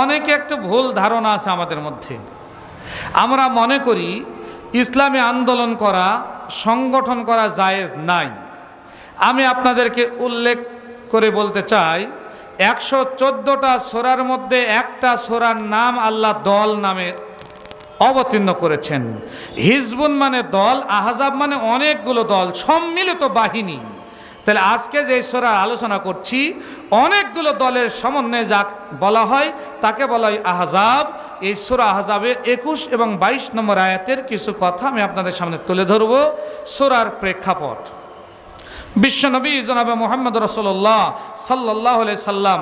অনেকে একটা ভুল ধারণা আছে আমাদের মধ্যে। আমরা মনে করি ইসলামী আন্দোলন করা, সংগঠন করা জায়েজ নাই। আমি আপনাদেরকে উল্লেখ করে বলতে চাই, 114টা সূরার মধ্যে একটা সূরার নাম আল্লাহ দল নামে অবতীর্ণ করেছেন। হিজবুন মানে দল, আহজাব মানে অনেকগুলো দল, সম্মিলিত বাহিনী। তাহলে আজকে যে সূরা আলোচনা করছি, অনেকগুলো দলের সমন্বয়ে যা বলা হয় তাকে বলা হয় আহজাব। এই সূরা আহজাবের 21 এবং 22 নম্বর আয়াতের কিছু কথা আমি আপনাদের সামনে তুলে ধরব। সূরার প্রেক্ষাপট: বিশ্বনবী জনাবে মুহাম্মদ রাসূলুল্লাহ সাল্লাল্লাহু আলাইহি সাল্লাম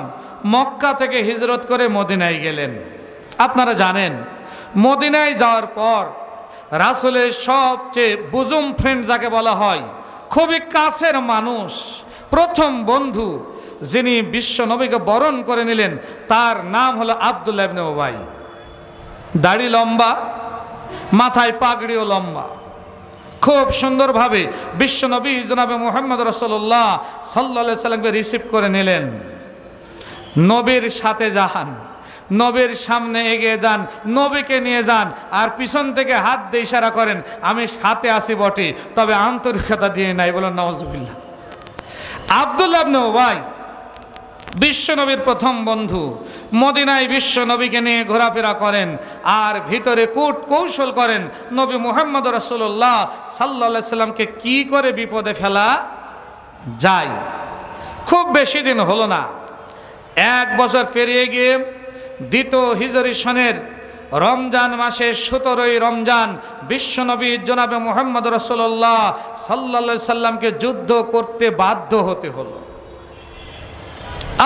মক্কা থেকে হিজরত করে মদিনায় গেলেন। আপনারা জানেন, মদিনায় যাওয়ার পর রাসূলের সবচেয়ে বুজুম ফ্রেন্ড যাকে বলা হয়, খুবই কাছের মানুষ, প্রথম বন্ধু যিনি বিশ্ব নবীকে বরণ করে নিলেন, তার নাম হলো আব্দুল্লাহ ইবনে উবাই। দাড়ি লম্বা, মাথায় পাগড়িও লম্বা, খুব সুন্দরভাবে বিশ্ব নবী জনাবে মুহাম্মদ রাসূলুল্লাহ সাল্লাল্লাহু আলাইহি সাল্লামকে রিসিভ করে নিলেন। নবীর সাথে যান, নবীর সামনে এগিয়ে যান, নবীকে নিয়ে যান, আর পিছন থেকে হাত দিয়ে ইশারা করেন, আমি সাথে আছি বটে, তবে আন্তরিকতা দিয়ে নাই। বলেন নাউজুবিল্লাহ। আব্দুল্লাহ ইবনে উবাই বিশ্বনবীর প্রথম বন্ধু, মদিনায় বিশ্ব নবীকে নিয়ে ঘোরাফেরা করেন আর ভিতরে কূট কৌশল করেন নবী মুহাম্মদ রাসূলুল্লাহ সাল্লাল্লাহু আলাইহি সাল্লামকে কি করে বিপদে ফেলা যায়। খুব বেশি দিন হলো না, 1 বছর পেরিয়ে গিয়ে দ্বিতীয় হিজরি সনের রমজান মাসের 17ই রমজান বিশ্বনবী জনাবে মুহাম্মদ রাসূলুল্লাহ সাল্লাল্লাহু আলাইহি সাল্লামকে যুদ্ধ করতে বাধ্য হতে হলো।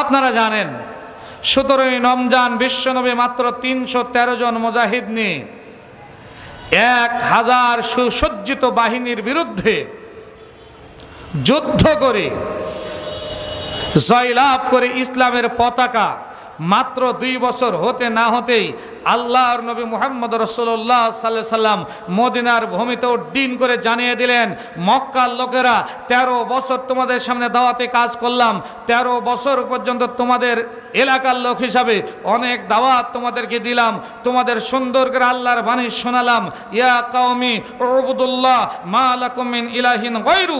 আপনারা জানেন, 17ই রমজান বিশ্বনবী মাত্র 313 জন মুজাহিদ নিয়ে 1000 সুসজ্জিত বাহিনীর বিরুদ্ধে যুদ্ধ করে জয়লাভ করে ইসলামের পতাকা মাত্র 2 বছর হতে না হতেই আল্লাহর নবী মুহাম্মদ রাসূলুল্লাহ সাল্লাল্লাহু আলাইহি সাল্লাম মদিনার ভূমিতে উড্ডীন করে জানিয়ে দিলেন, মক্কার লোকেরা 13 বছর তোমাদের সামনে দাওয়াতে কাজ করলাম, 13 বছর পর্যন্ত তোমাদের এলাকার লোক হিসাবে অনেক দাওয়াত তোমাদেরকে দিলাম, তোমাদের সুন্দর করে আল্লাহর বাণী শোনালাম, ইয়া কওমি উবুদুল্লাহ মা লাকুম মিন ইলাহিন গায়রু,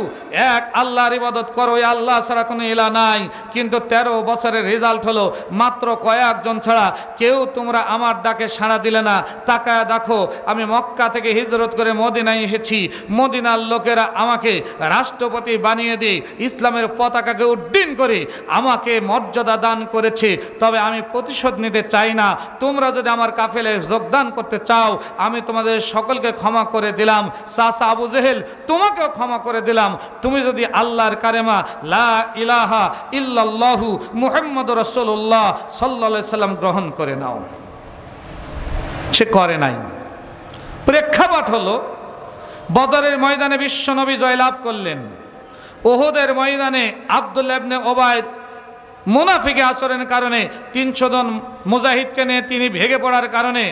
এক আল্লাহর ইবাদত করো, এই আল্লাহ ছাড়া কোনো ইলাহ নাই। কিন্তু 13 বছরের রেজাল্ট হলো মাত্র কয়েকজন ছাড়া কেউ তোমরা আমার ডাকে সাড়া দিলে না। তাকায় দেখো, আমি মক্কা থেকে হিজরত করে মদিনায় এসেছি, মদিনার লোকেরা আমাকে রাষ্ট্রপতি বানিয়ে দিয়ে ইসলামের পতাকাকে উড্ডীন করে আমাকে মর্যাদা দান করেছে, তবে আমি প্রতিশোধ নিতে চাই না। তোমরা যদি আমার কাফেলায় যোগদান করতে চাও, আমি তোমাদের সকলকে ক্ষমা করে দিলাম, চাচা আবু জেহেল তোমাকেও ক্ষমা করে দিলাম। তুমি যদি আল্লাহর কালেমা লা ইলাহা ইল্লাল্লাহু মুহাম্মাদুর রাসূলুল্লাহ সাল্লাল্লাহু আলাইহি সাল্লাম গ্রহণ করে নাও। সে করে নাই। প্রেক্ষাপট হলো, বদরের ময়দানে বিশ্বনবী জয়লাভ করলেন, উহুদের ময়দানে আব্দুল্লাহ ইবনে উবাইর মুনাফিকি আচরণের কারণে 300 জন মুজাহিদকে নিয়ে তিনি ভেঙে পড়ার কারণে,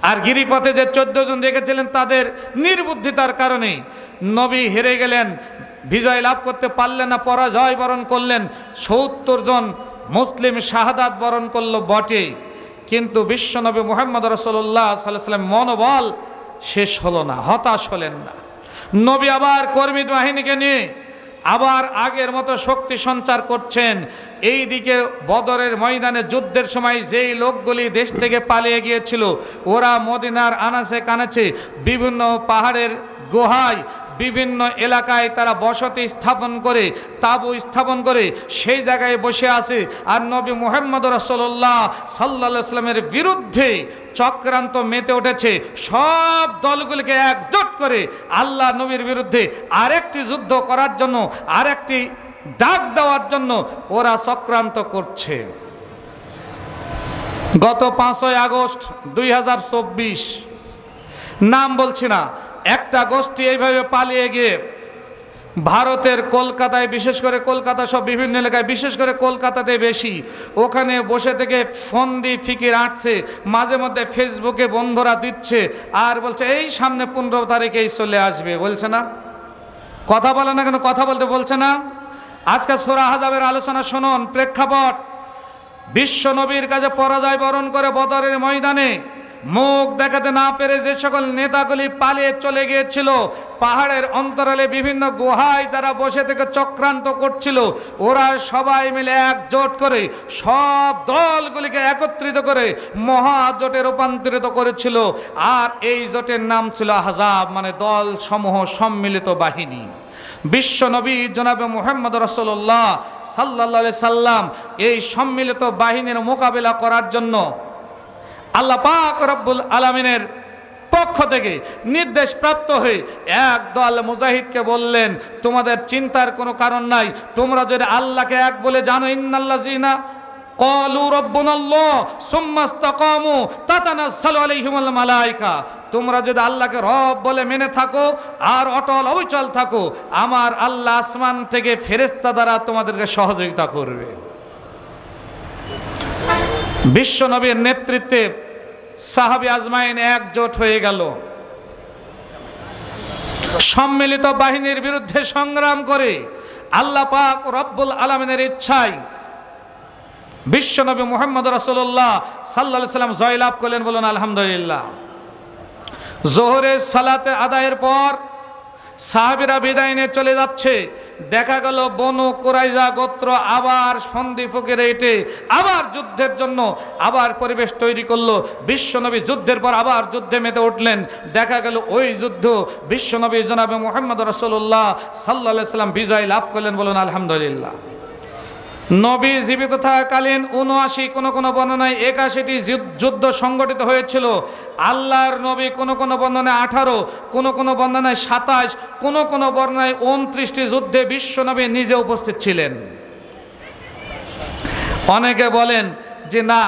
আর গিরিপথে যে 14 জন রেখেছিলেন তাদের নির্বুদ্ধিতার কারণে নবী হেরে গেলেন, বিজয় লাভ করতে পারলেন না, পরাজয় বরণ করলেন। 70 জন মুসলিম শাহাদাত বরণ করল বটে, কিন্তু বিশ্বনবী মুহাম্মদ রাসূলুল্লাহ সাল্লাল্লাহু আলাইহি ওয়াসাল্লাম মনোবল শেষ হলো না, হতাশ হলেন না। নবী আবার কর্মী বাহিনীকে নিয়ে আবার আগের মতো শক্তি সঞ্চার করছেন। এই দিকে বদরের ময়দানে যুদ্ধের সময় যেই লোকগুলি দেশ থেকে পালিয়ে গিয়েছিল, ওরা মদিনার আনাচে কানাচে বিভিন্ন পাহাড়ের গুহায় বিভিন্ন এলাকায় তারা বসতি স্থাপন করে, তাঁবু স্থাপন করে সেই জায়গায় বসে আছে। আর নবী মুহাম্মদ রাসূলুল্লাহ সাল্লাল্লাহু আলাইহি ওয়াসাল্লামের বিরুদ্ধে চক্রান্ত মেতে উঠেছে। সব দলগুলিকে একজোট করে আল্লাহ নবীর বিরুদ্ধে আরেকটি যুদ্ধ করার জন্য, আরেকটি ডাক দেওয়ার জন্য ওরা চক্রান্ত করছে। গত 5ই আগস্ট 2024, নাম বলছি না, একটা গোষ্ঠী এইভাবে পালিয়ে গিয়ে ভারতের কলকাতায়, বিশেষ করে কলকাতা সব বিভিন্ন এলাকায়, বিশেষ করে কলকাতাতে বেশি, ওখানে বসে থেকে ফন্দি ফিকির আঁটছে, মাঝে মধ্যে ফেসবুকে বন্ধুরা দিচ্ছে আর বলছে এই সামনে 15 তারিখেই চলে আসবে। বলছে না, কথা বলে না কেন, কথা বলতে বলছে না। আজকে সূরা আহজাবের আলোচনা শুনুন। প্রেক্ষাপট, বিশ্ব নবীর কাছে পরাজয় বরণ করে বদরের ময়দানে মুখ দেখাতে না পেরে যে সকল নেতাগুলি পালিয়ে চলে গিয়েছিল, পাহাড়ের অন্তরালে বিভিন্ন গুহায় যারা বসে থেকে চক্রান্ত করছিল, ওরা সবাই মিলে একজোট করে সব দলগুলিকে একত্রিত করে মহাজোটে রূপান্তরিত করেছিল। আর এই জোটের নাম ছিল আহজাব, মানে দল সমূহ সম্মিলিত বাহিনী। বিশ্ব নবী জনাবে মুহাম্মদ রাসূলুল্লাহ সাল্লাল্লাহু আলাইহি সাল্লাম এই সম্মিলিত বাহিনীর মোকাবিলা করার জন্য আল্লাহ পাক রব্বুল আলামিনের পক্ষ থেকে নির্দেশ প্রাপ্ত হয়ে এক দল মুজাহিদকে বললেন, তোমাদের চিন্তার কোনো কারণ নাই, তোমরা যদি আল্লাহকে এক বলে জানো, ইন্নাল্লাযিনা ক্বালু রাব্বুনাল্লাহ সুম্মা ইসতাকামু তাতানাজ্জালু আলাইহিমুল মালায়েকা, তোমরা যদি আল্লাহকে রব বলে মেনে থাকো আর অটল অবিচল থাকো, আমার আল্লাহ আসমান থেকে ফেরেশতা দ্বারা তোমাদেরকে সহযোগিতা করবে। বিশ্ব নবীর নেতৃত্বে সাহাবী আজমাইন একজোট হয়ে গেল, সম্মিলিত বাহিনীর বিরুদ্ধে সংগ্রাম করে আল্লাহ পাক রব্বুল আলামিনের ইচ্ছায় বিশ্ব নবী মুহাম্মদ রাসূলুল্লাহ সাল্লাল্লাহু আলাইহি সাল্লাম জয়লাভ করলেন। বলুন আলহামদুলিল্লাহ। জোহরের সালাতে আদায়ের পর সাহাবীরা বিদায় নিয়ে চলে যাচ্ছে, দেখা গেল বনু কুরাইজা গোত্র আবার সন্ধি ফকিরে এটে আবার যুদ্ধের জন্য আবার পরিবেশ তৈরি করলো। বিশ্বনবী যুদ্ধের পর আবার যুদ্ধে মেতে উঠলেন। দেখা গেল ওই যুদ্ধ বিশ্বনবী জনাবে মুহাম্মদ রাসূলুল্লাহ সাল্লাল্লাহু আলাইহি সাল্লাম বিজয় লাভ করলেন। বলুন আলহামদুলিল্লাহ। নবী জীবিত থাকাকালীন ৭৯, কোন বর্ণনায় ৮১টি যুদ্ধ সংগঠিত হয়েছিল। আল্লাহর নবী কোন বর্ণনায় ১৮, কোন বর্ণনায় ২৭, কোন বর্ণনায় ২৯টি যুদ্ধে বিশ্ব নবী নিজে উপস্থিত ছিলেন। অনেকে বলেন যে না,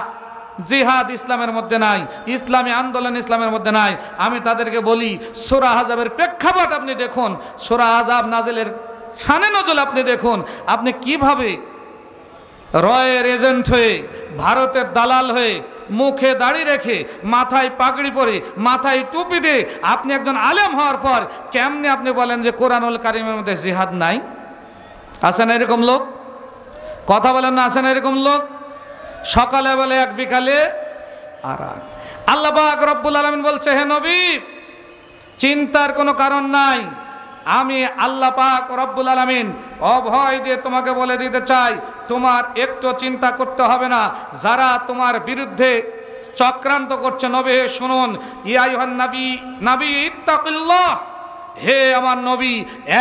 জিহাদ ইসলামের মধ্যে নাই, ইসলামী আন্দোলন ইসলামের মধ্যে নাই। আমি তাদেরকে বলি, সূরা আহজাবের প্রেক্ষাপট আপনি দেখুন, সূরা আহজাব নাজিলের শানে নজুল আপনি দেখুন, আপনি কিভাবে রয়ের এজেন্ট হয়ে, ভারতের দালাল হয়ে, মুখে দাড়ি রেখে, মাথায় পাগড়ি পরে, মাথায় টুপি দিয়ে আপনি একজন আলেম হওয়ার পর কেমনে আপনি বলেন যে কোরআনুল কারীমের মধ্যে জিহাদ নাই? আছেন এরকম লোক? কথা বলেন না, আছেন এরকম লোক? সকালে বলে এক, বিকালে আর এক। আল্লাহ পাক রব্বুল আলামিন বলছে, হে নবী, চিন্তার কোনো কারণ নাই। আমি আল্লাহ পাক রব্বুল আলামিন অভয় দিয়ে তোমাকে বলে দিতে চাই, তোমার একটু চিন্তা করতে হবে না। যারা তোমার বিরুদ্ধে চক্রান্ত করছে, নবী শুনুন, ইয়া আইয়ুহান নবী ইত্তাকিল্লাহ, হে আমার নবী,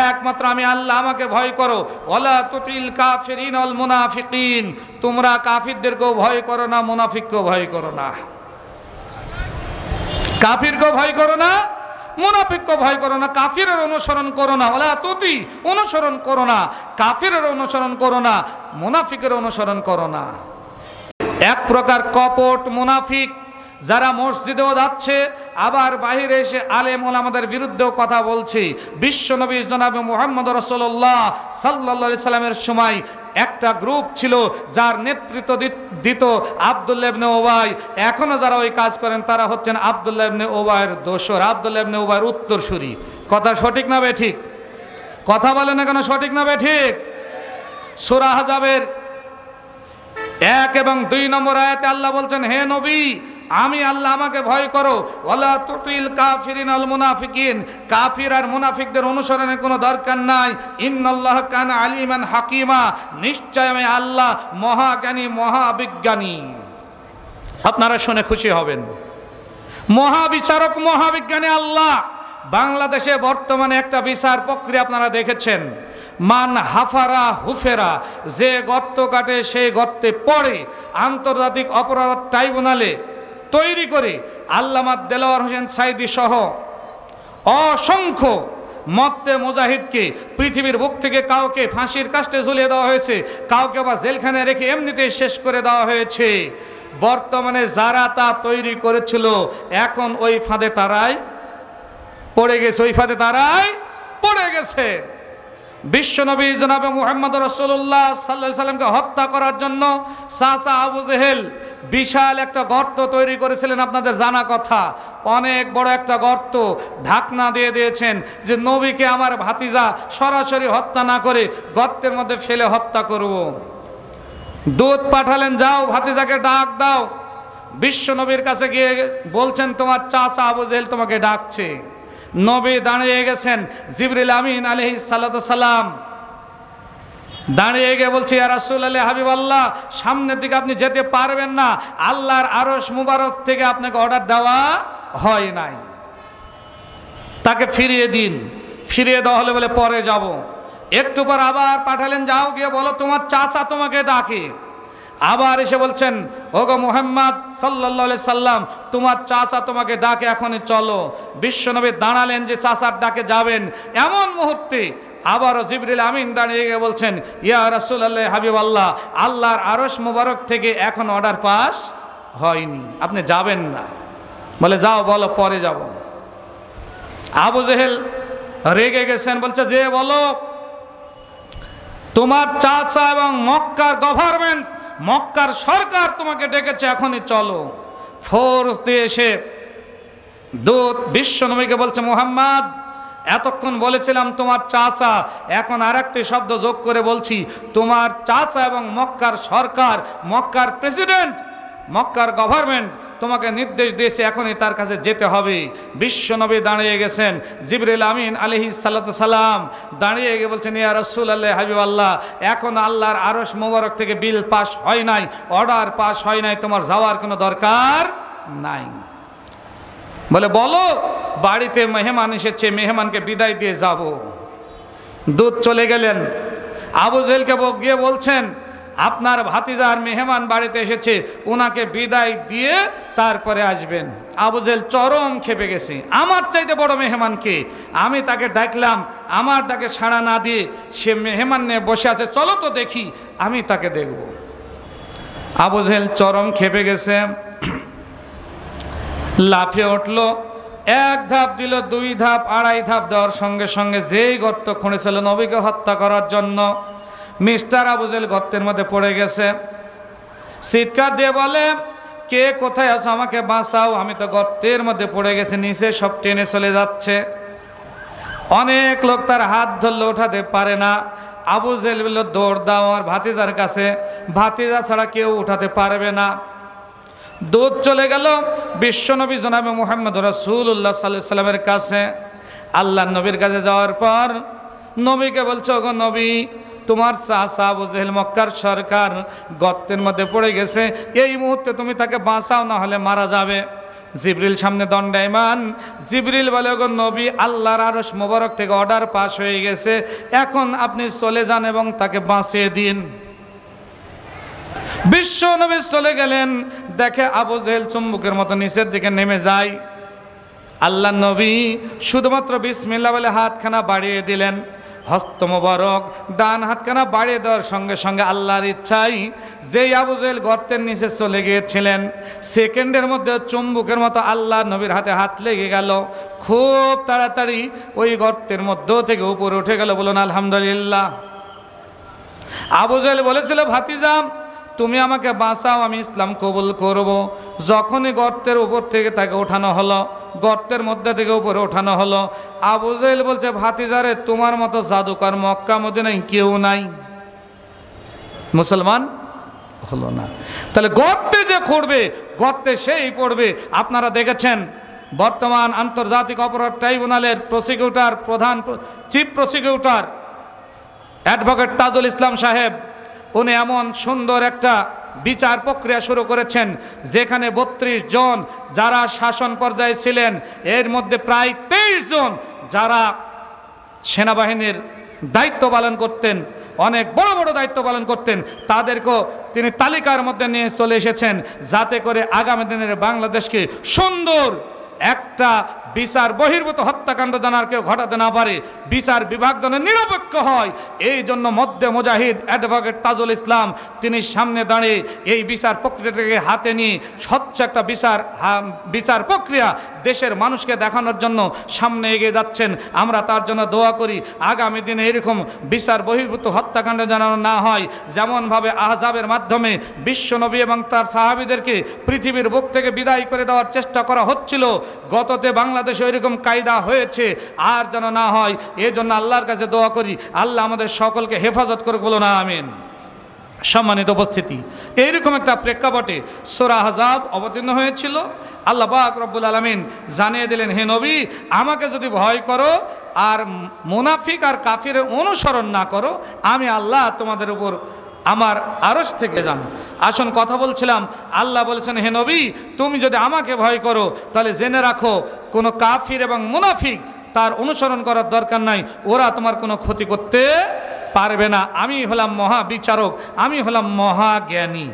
একমাত্র আমি আল্লাহ, আমাকে ভয় করো। ওয়ালা তুতিল কাফিরিন ওয়াল মুনাফিকিন, তোমরা কাফিরদেরকেও ভয় করো না, মুনাফিককেও ভয় করো না। কাফিরকেও ভয় করো না, মুনাফিককে ভয় করো না, কাফিরের অনুসরণ করো না। ওয়ালা তুতি, অনুসরণ করো না, কাফিরের অনুসরণ করো না, মুনাফিকের অনুসরণ করো না। এক প্রকার কপট মুনাফিক যারা মসজিদেও যাচ্ছে, আবার বাহিরে এসে আলেম ওলামাদের বিরুদ্ধেও কথা বলছে। বিশ্বনবী জনাবে মুহাম্মদ রাসূলুল্লাহ সাল্লাল্লাহু আলাইহি সাল্লামের সময় একটা গ্রুপ ছিল যার নেতৃত্ব দিত আব্দুল্লাহ ইবনে উবাই। এখনো যারা ওই কাজ করেন তারা হচ্ছেন আব্দুল্লাহ ইবনে উবাইয়ের দোসর, আব্দুল্লাহ ইবনে উবাইয়ের উত্তরসূরি। কথা সঠিক না বেঠিক? কথা বলে না কেন, সঠিক না বেঠিক? সূরা আহজাবের ১ এবং ২ নম্বর আয়াতে আল্লাহ বলছেন, হে নবী, আমি আল্লাহ, আমাকে ভয় করো। ওয়ালা তুতিল কাফিরিন ওয়াল মুনাফিকিন, কাফির আর মুনাফিকদের অনুসরণের কোনো দরকার নাই। ইন্নাল্লাহ কানা আলিমান হাকিমা, নিশ্চয় আমি আল্লাহ মহাজ্ঞানী, মহাবিজ্ঞানী। আপনারা শুনে খুশি হবেন, মহাবিচারক, মহাবিজ্ঞানী আল্লাহ। বাংলাদেশে বর্তমানে একটা বিচার প্রক্রিয়া আপনারা দেখেছেন, মান হাফারা হুফেরা, যে গর্ত কাটে সেই গর্তে পড়ে। আন্তর্জাতিক অপরাধ ট্রাইব্যুনালে তৈরি করে আল্লামা দেলোয়ার হোসেন সাইদি সহ অসংখ্য মক্তে মুজাহিদকে পৃথিবীর বুক থেকে কাউকে ফাঁসির কাস্টে ঝুলিয়ে দেওয়া হয়েছে, কাউকে বা জেলখানায় রেখে এমনিতেই শেষ করে দেওয়া হয়েছে। বর্তমানে যারা তা তৈরি করেছিল এখন ওই ফাঁদে তারাই পড়ে গেছে, ওই ফাঁদে তারাই পড়ে গেছে। বিশ্বনবী জনাবে মুহাম্মদ রাসূলুল্লাহ সাল্লাল্লাহু আলাইহি সাল্লামকে হত্যা করার জন্য চাচা আবু জেহেল বিশাল একটা গর্ত তৈরি করেছিলেন, আপনাদের জানা কথা। অনেক বড় একটা গর্ত ঢাকনা দিয়ে দিয়েছেন যে নবীকে আমার ভাতিজা সরাসরি হত্যা না করে গর্তের মধ্যে ফেলে হত্যা করব। দূত পাঠালেন, যাও ভাতিজাকে ডাক দাও। বিশ্ব নবীর কাছে গিয়ে বলছেন, তোমার চাচা আবু জেহেল তোমাকে ডাকছে। নবী দাঁড়িয়ে গেছেন, জিবরিল আমিন আলাইহিস সালাতু সালাম দাঁড়িয়ে গিয়ে বলছে, ইয়া রাসূলুল্লাহ, হাবিবাল্লাহ, সামনের দিকে আপনি যেতে পারবেন না, আল্লাহর আরশ মুবারক থেকে আপনাকে অর্ডার দেওয়া হয় নাই, তাকে ফিরিয়ে দিন। ফিরিয়ে দেওয়া হলে বলে পরে যাব। একটু পর আবার পাঠালেন, যাও গিয়ে বলো তোমার চাচা তোমাকে ডাকে। আবার এসে বলছেন, ওগো মুহাম্মদ সাল্লাল্লাহু আলাইহি সাল্লাম, তোমার চাচা তোমাকে ডাকে, এখনই চলো। বিশ্বনবী দাঁড়ালেন যে চাচার ডাকে যাবেন, এমন মুহূর্তে আবারও জিবরিল আমিন দাঁড়িয়ে গিয়ে বলছেন, ইয়া রাসূলুল্লাহ, হাবিবাল্লাহ, আল্লাহর আরশ মুবারক থেকে এখন অর্ডার পাস হয়নি, আপনি যাবেন না। বলে যাও বলো পরে যাব। আবু জেহেল রেগে গেছেন, বলছে যে বলো তোমার চাচা এবং মক্কার গভর্নমেন্ট, মক্কার সরকার তোমাকে ডেকেছে, এখনই চলো। ফোর্স দিয়ে এসে দূত বিশ্ব নবীকে বলছে, মুহাম্মদ, এতক্ষণ বলেছিলাম তোমার চাচা, এখন আরেকটি শব্দ যোগ করে বলছি, তোমার চাচা এবং মক্কার সরকার, মক্কার প্রেসিডেন্ট, মক্কার গভর্নমেন্ট তোমাকে নির্দেশ দিয়েছে, এখনই তার কাছে যেতে হবে। বিশ্ব নবী দাঁড়িয়ে গেছেন, জিবরিল আমিন আলাইহিস সালাতু সালাম দাঁড়িয়ে গিয়ে বলছেন, ইয়া রাসূলুল্লাহ, হাবিবাল্লাহ, এখন আল্লাহর আরশ মোবারক থেকে বিল পাস হয় নাই, অর্ডার পাস হয় নাই, তোমার যাওয়ার কোনো দরকার নাই। বলে বলো বাড়িতে মেহমান এসেছে, মেহমানকে বিদায় দিয়ে যাব। দূত চলে গেলেন। আবু জেহেলকে গিয়ে বলছেন, আপনার ভাতিজার মেহমান বাড়িতে এসেছে, ওনাকে বিদায় দিয়ে তারপরে আসবেন। আবু জেহেল চরম খেপে গেছে, আমার চাইতে বড় মেহমানকে, আমি তাকে ডাকলাম, আমার ডাকে সাড়া না দিয়ে সে মেহমান নিয়ে বসে আছে, চলো তো দেখি, আমি তাকে দেখব। আবু জেহেল চরম খেপে গেছে, লাফিয়ে উঠল, এক ধাপ দিল, দুই ধাপ, আড়াই ধাপ দেওয়ার সঙ্গে সঙ্গে যেই গর্ত খুঁড়েছিল নবীকে হত্যা করার জন্য, মিস্টার আবু জেহেল গর্তের মধ্যে পড়ে গেছে। চিৎকার দিয়ে বলে, কে কোথায় আছো, আমাকে বাঁচাও, আমি তো গর্তের মধ্যে পড়ে গেছি, নিচে সব টেনে চলে যাচ্ছে। অনেক লোক তার হাত ধরলে ওঠাতে পারে না। আবু জেহেল বলল, দৌড় দাও আমার ভাতিজার কাছে, ভাতিজা ছাড়া কেউ উঠাতে পারবে না। দূত চলে গেল বিশ্বনবী জনাবে মুহাম্মদ রাসূলুল্লাহ সাল্লাল্লাহু আলাইহি সাল্লামের কাছে। আল্লাহ নবীর কাছে যাওয়ার পর নবীকে বলছে, ওগো নবী, তোমার চাচা আবু জেহেল মক্কার সরকার গর্তের মধ্যে পড়ে গেছে, এই মুহূর্তে তুমি তাকে বাঁচাও, না হলে মারা যাবে। জিবরিল সামনে দণ্ডায়মান। জিবরিল বলে, ওগো নবী, আল্লাহর আরশ মোবারক থেকে অর্ডার পাস হয়ে গেছে, এখন আপনি চলে যান এবং তাকে বাঁচিয়ে দিন। বিশ্ব নবী চলে গেলেন, দেখে আবু জেহেল চুম্বকের মতো নিচের দিকে নেমে যায়। আল্লাহ নবী শুধুমাত্র বিসমিল্লাহ বলে হাতখানা বাড়িয়ে দিলেন। হস্ত মোবারক ডান হাতখানা বাড়িয়ে দেওয়ার সঙ্গে সঙ্গে আল্লাহর ইচ্ছাই যেই আবু জেহেল গর্তের নিচে চলে গিয়েছিলেন, সেকেন্ডের মধ্যে চুম্বকের মতো আল্লাহ নবীর হাতে হাত লেগে গেল। খুব তাড়াতাড়ি ওই গর্তের মধ্য থেকে উপরে উঠে গেল। বলুন আলহামদুলিল্লাহ। আবু জেহেল বলেছিল, ভাতিজা, তুমি আমাকে বাঁচাও, আমি ইসলাম কবুল করব। যখনই গর্তের উপর থেকে তাকে ওঠানো হলো, গর্তের মধ্যে থেকে উপরে ওঠানো হলো, আবু জেহেল বলছে, ভাতিজারে, তোমার মতো জাদুকর মক্কা মদিনায় কেউ নাই, মুসলমান হলো না। তাহলে গর্তে যে খুঁড়বে, গর্তে সেই পড়বে। আপনারা দেখেছেন বর্তমান আন্তর্জাতিক অপরাধ ট্রাইব্যুনালের প্রসিকিউটর, প্রধান chief prosecutor advocate Tajul Islam সাহেব, উনি এমন সুন্দর একটা বিচার প্রক্রিয়া শুরু করেছেন, যেখানে 32 জন যারা শাসন পর্যায়ে ছিলেন, এর মধ্যে প্রায় 23 জন যারা সেনাবাহিনীর দায়িত্ব পালন করতেন, অনেক বড় বড় দায়িত্ব পালন করতেন, তাদেরকেও তিনি তালিকার মধ্যে নিয়ে চলে এসেছেন, যাতে করে আগামী দিনের বাংলাদেশকে সুন্দর একটা বিচার বহির্ভূত হত্যাকাণ্ড যেন আর কেউ ঘটাতে না পারে, বিচার বিভাগ যেন নিরপেক্ষ হয়। এই জন্য মধ্যে মুজাহিদ অ্যাডভোকেট তাজুল ইসলাম তিনি সামনে দাঁড়িয়ে এই বিচার প্রক্রিয়াটাকে হাতে নিয়ে স্বচ্ছ একটা বিচার প্রক্রিয়া দেশের মানুষকে দেখানোর জন্য সামনে এগিয়ে যাচ্ছেন। আমরা তার জন্য দোয়া করি, আগামী দিনে এরকম বিচার বহির্ভূত হত্যাকাণ্ড যেন না হয়। যেমনভাবে আহজাবের মাধ্যমে বিশ্বনবী এবং তার সাহাবীদেরকে পৃথিবীর বুক থেকে বিদায় করে দেওয়ার চেষ্টা করা হচ্ছিল, গততে বাংলাদেশে ওইরকম কায়দা হয়েছে, আর যেন না হয়। এই জন্য আল্লাহর কাছে দোয়া করি, আল্লাহ আমাদের সকলকে হেফাজত করে, বলো না আমিন। সম্মানিত উপস্থিতি, এইরকম একটা প্রেক্ষাপটে সূরা আহজাব অবতীর্ণ হয়েছিল। আল্লাহ পাক রব্বুল আলামিন জানিয়ে দিলেন, হে নবী, আমাকে যদি ভয় করো আর মুনাফিক আর কাফিরের অনুসরণ না করো, আমি আল্লাহ তোমাদের উপর আমার আরশ থেকে যান। আসুন কথা বলছিলাম, আল্লাহ বলেছেন, হে নবী, তুমি যদি আমাকে ভয় করো তাহলে জেনে রাখো কোনো কাফির এবং মুনাফিক তার অনুসরণ করার দরকার নাই, ওরা তোমার কোনো ক্ষতি করতে পারবে না। আমি হলাম মহাবিচারক, আমি হলাম মহাজ্ঞানী।